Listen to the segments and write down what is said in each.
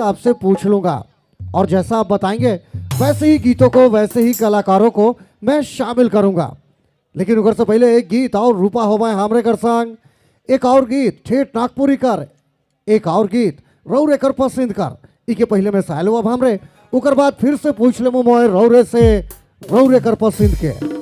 आपसे पूछ लूंगा और जैसा आप बताएंगे वैसे ही गीतों को, वैसे ही कलाकारों को मैं शामिल करूंगा। लेकिन उधर से पहले एक गीत और रूपा हो मैं हमरे कर संग, एक और गीत ठेठ नागपुरी कर, एक और गीत रौरे कर पसंद कर। इके पहले मैं सालो अब हमरे उकर बाद फिर से पूछ ले मोए रौरे से रौरे कर पसंद के।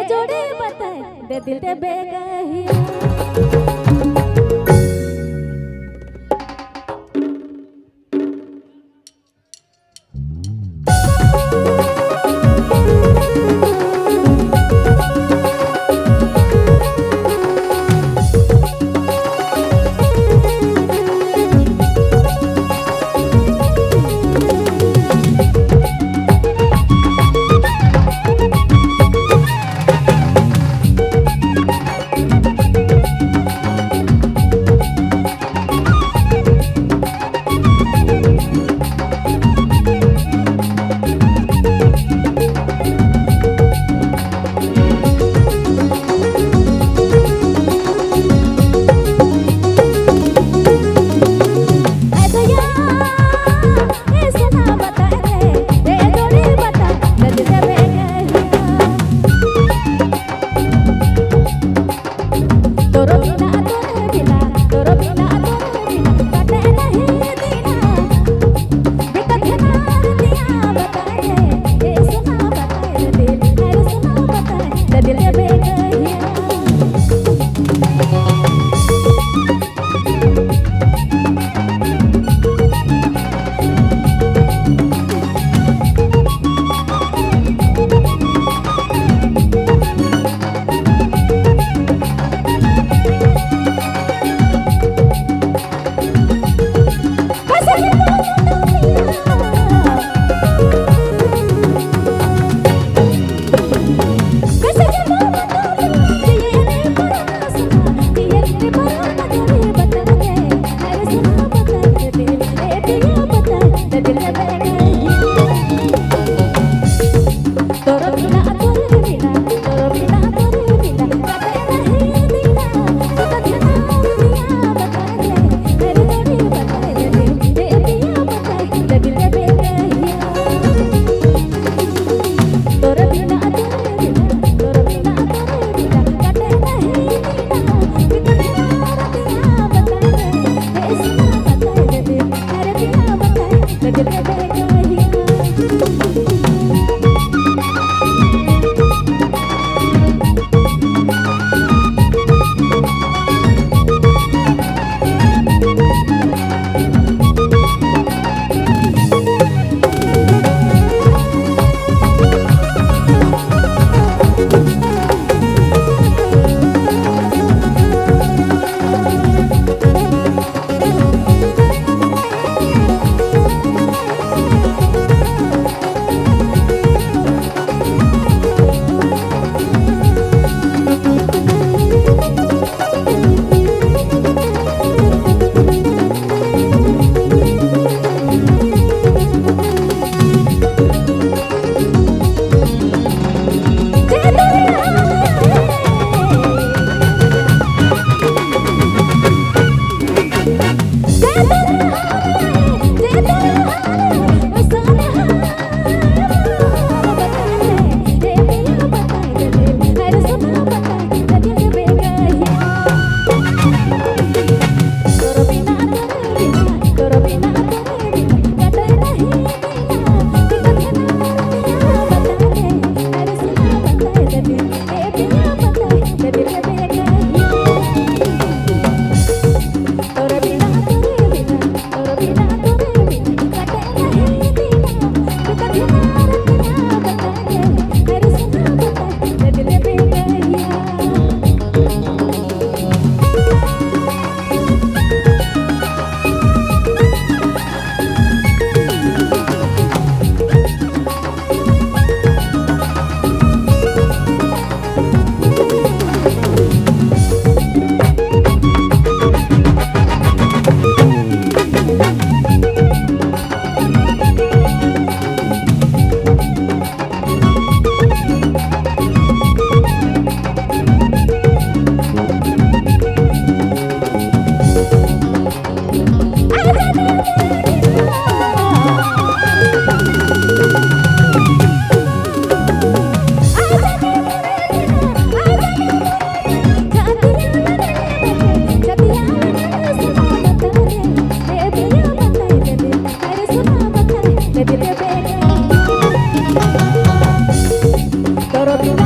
जोड़े बता दे दिल दे बेगही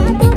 तू